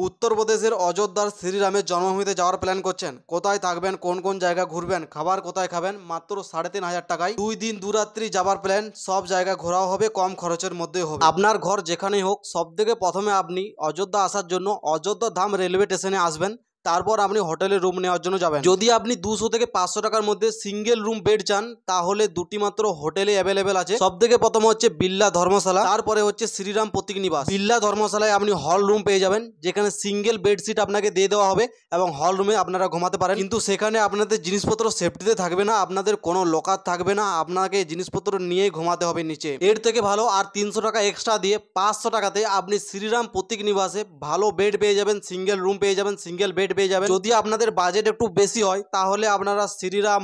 উত্তরপ্রদেশের অযোধ্যার শ্রীরামের জন্মভূমিতে যাওয়ার প্ল্যান করছেন। কোথায় থাকবেন, কোন কোন জায়গা ঘুরবেন, খাবার কোথায় খাবেন, মাত্র 3,500 টাকায় 2 দিন 2 রাত্রি যাবার প্ল্যান। সব জায়গা ঘোরাও হবে, কম খরচের মধ্যে হবে। আপনার ঘর যেখানেই হোক, সব থেকে প্রথমে আপনি অযোধ্যা আসার জন্য অযোধ্যা ধাম রেলওয়ে স্টেশনে আসবেন। তারপর আপনি হোটেলে রুম নেওয়ার জন্য যাবেন। যদি আপনি 200 থেকে 500 টাকার মধ্যে সিঙ্গেল রুম বেড চান, তাহলে দুটি মাত্র হোটেলে অ্যাভেলেবেল আছে। সব থেকে প্রথম হচ্ছে বিল্লা ধর্মশালা, তারপরে হচ্ছে শ্রীরাম প্রতীক নিবাস। বিল্লা ধর্মশালায় আপনি হল রুম পেয়ে যাবেন, যেখানে সিঙ্গেল বেডশিট আপনাকে দিয়ে দেওয়া হবে এবং হল রুমে আপনারা ঘুমাতে পারেন। কিন্তু সেখানে আপনাদের জিনিসপত্র সেফটিতে থাকবে না, আপনাদের কোনো লকার থাকবে না, আপনাকে জিনিসপত্র নিয়ে ঘুমাতে হবে নিচে। এর থেকে ভালো আর 300 টাকা এক্সট্রা দিয়ে 500 টাকাতে আপনি শ্রীরাম প্রতীক নিবাসে ভালো বেড পেয়ে যাবেন, সিঙ্গেল রুম পেয়ে যাবেন, সিঙ্গেল বেড পেয়ে যাবেন। যদি আপনাদের বাজেট একটু বেশি হয়, তাহলে আপনারা শ্রীরাম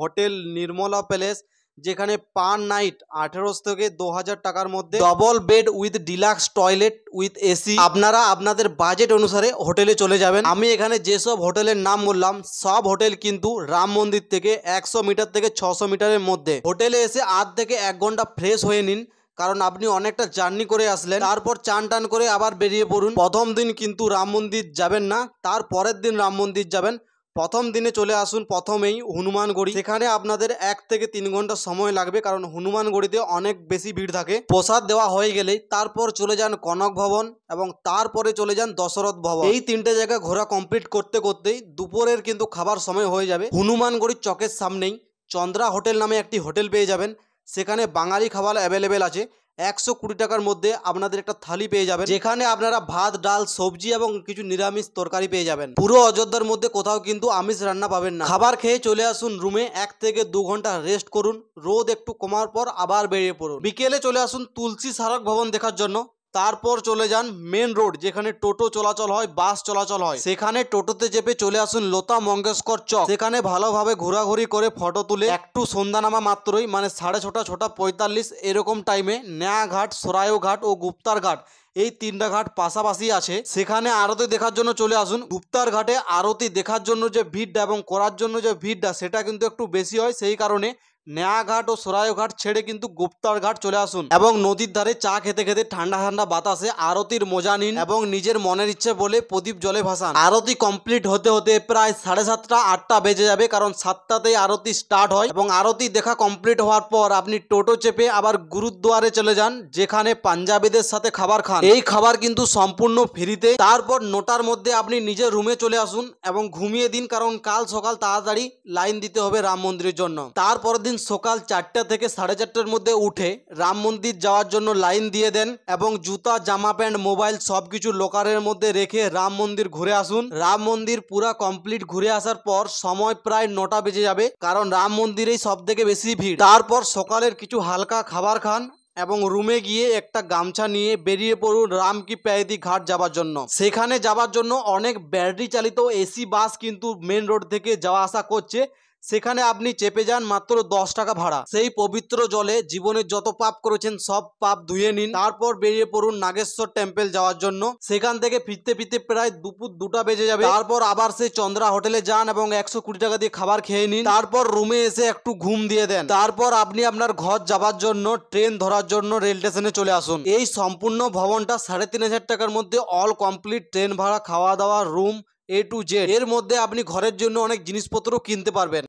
হোটেল নির্মলা প্যালেস, যেখানে পার নাইট 1800 থেকে 2000 টাকার মধ্যে double bed with deluxe toilet with AC, আপনারা আপনাদের বাজেট অনুসারে হোটেলে চলে যাবেন। আমি এখানে যেসব হোটেলের নাম বললাম, সব হোটেল কিন্তু রাম মন্দির থেকে 100 মিটার থেকে 600 মিটারের মধ্যে। হোটেলে এসে আধ থেকে 1 ঘন্টা ফ্রেশ হয়ে নিন, কারণ আপনি অনেকটা জার্নি করে আসলেন। তারপর চান টান করে আবার বেরিয়ে পড়ুন। প্রথম দিন কিন্তু রাম মন্দির যাবেন না, তার পরের দিন রাম মন্দির যাবেন। প্রথম দিনে চলে আসুন প্রথমেই হনুমানগড়ি, সেখানে আপনাদের 1 থেকে 3 ঘন্টা সময় লাগবে, কারণ হনুমানগড়িতে অনেক বেশি ভিড় থাকে। প্রসাদ দেওয়া হয়ে গেলেই তারপর চলে যান কনক ভবন এবং তারপরে চলে যান দশরথ ভবন। এই 3টে জায়গা ঘোরা কমপ্লিট করতে করতেই দুপুরের কিন্তু খাবার সময় হয়ে যাবে। হনুমানগড়ির চকের সামনেই চন্দ্রা হোটেল নামে একটি হোটেল পেয়ে যাবেন, সেখানে বাঙালি খাবার অ্যাভেলেবেল আছে। 120 টাকার মধ্যে আপনাদের একটা থালি পেয়ে যাবেন, যেখানে আপনারা ভাত, ডাল, সবজি এবং কিছু নিরামিষ তরকারি পেয়ে যাবেন। পুরো অযোধ্যার মধ্যে কোথাও কিন্তু আমিষ রান্না পাবেন না। খাবার খেয়ে চলে আসুন রুমে, 1 থেকে 2 ঘন্টা রেস্ট করুন, রোদ একটু কমার পর আবার বেরিয়ে পড়ুন। বিকেলে চলে আসুন তুলসী স্মারক ভবন দেখার জন্য। তারপর চলে যান মেন রোড, যেখানে টোটো চলাচল হয়, বাস চলাচল হয়, সেখানে টোটোতে চেপে চলে আসুন লতা মঙ্গেশকর চক। সেখানে ভালোভাবে ঘোরাঘুরি করে ফটো তুলে একটু সন্ধ্যা নামা মাত্রই, মানে 6:30 6:45 এরকম টাইমে নেয়াঘাট, সরাইও ঘাট ও গুপ্তার ঘাট, এই 3টা ঘাট পাশাপাশি আছে, সেখানে আরতি দেখার জন্য চলে আসুন। গুপ্তার ঘাটে আরতি দেখার জন্য যে ভিড়টা এবং করার জন্য যে ভিড়টা, সেটা কিন্তু একটু বেশি হয়, সেই কারণে নেয়াঘাট ও সরাইও ঘাট ছেড়ে কিন্তু গুপ্তার ঘাট চলে আসুন এবং নদীর ধারে চা খেতে খেতে ঠান্ডা ঠান্ডা বাতাসে আরতির মজা নিন এবং নিজের মনের ইচ্ছে বলে প্রদীপ জলে ভাসান। আরতি কমপ্লিট হতে হতে প্রায় 7:30 8টা বেজে যাবে, কারণ 7টাতেই আরতি স্টার্ট হয়। এবং আরতি দেখা কমপ্লিট হওয়ার পর আপনি টোটো চেপে আবার গুরুদ্বারে চলে যান, যেখানে পাঞ্জাবিদের সাথে খাবার খান। এই খাবার কিন্তু সম্পূর্ণ ফ্রিতে। তারপর 9টার মধ্যে আপনি নিজের রুমে চলে আসুন এবং ঘুমিয়ে দিন, কারণ কাল সকাল তাড়াতাড়ি লাইন দিতে হবে রাম মন্দিরের জন্য। তারপর দিন সকাল 4টা থেকে 4:30টার মধ্যে উঠে রাম মন্দির যাওয়ার জন্য লাইন দিয়ে দেন এবং জুতা, জামা প্যান্ট, মোবাইল সবকিছু লকারের মধ্যে রেখে রাম মন্দির ঘুরে আসুন। রাম মন্দির পুরা কমপ্লিট ঘুরে আসার পর সময় প্রায় 9টা বেজে যাবে, কারণ রাম মন্দিরেই সব থেকে বেশি ভিড়। তারপর সকালের কিছু হালকা খাবার খান এবং রুমে গিয়ে একটা গামছা নিয়ে বেরিয়ে পড়ুন রাম কি প্যায়দি ঘাট যাবার জন্য। সেখানে যাবার জন্য অনেক ব্যাটারি চালিত এসি বাস কিন্তু মেন রোড থেকে যাওয়া আসা করছে, সেখানে আপনি চেপে যান, মাত্র 10 টাকা ভাড়া। সেই পবিত্র জলে জীবনের যত পাপ করেছেন সব পাপ ধুয়ে নিন। তারপর বেরিয়ে পড়ুন নাগেশ্বর টেম্পল যাওয়ার জন্য। সেখান থেকে ফিরতে ফিরতে প্রায় দুপুর 2টা বেজে যাবে। তারপর আবার সেই চন্দ্রা হোটেলে যান এবং 120 টাকা দিয়ে খাবার খেয়ে নিন। তারপর রুমে এসে একটু ঘুম দিয়ে দেন। তারপর আপনি আপনার ঘর যাবার জন্য ট্রেন ধরার জন্য রেল স্টেশনে চলে আসুন। এই সম্পূর্ণ ভবনটা 3,500 টাকার মধ্যে অল কমপ্লিট, ট্রেন ভাড়া, খাওয়া দাওয়া, রুম A to Z। এর মধ্যে আপনি ঘরের জন্য অনেক জিনিসপত্র কিনতে পারবেন।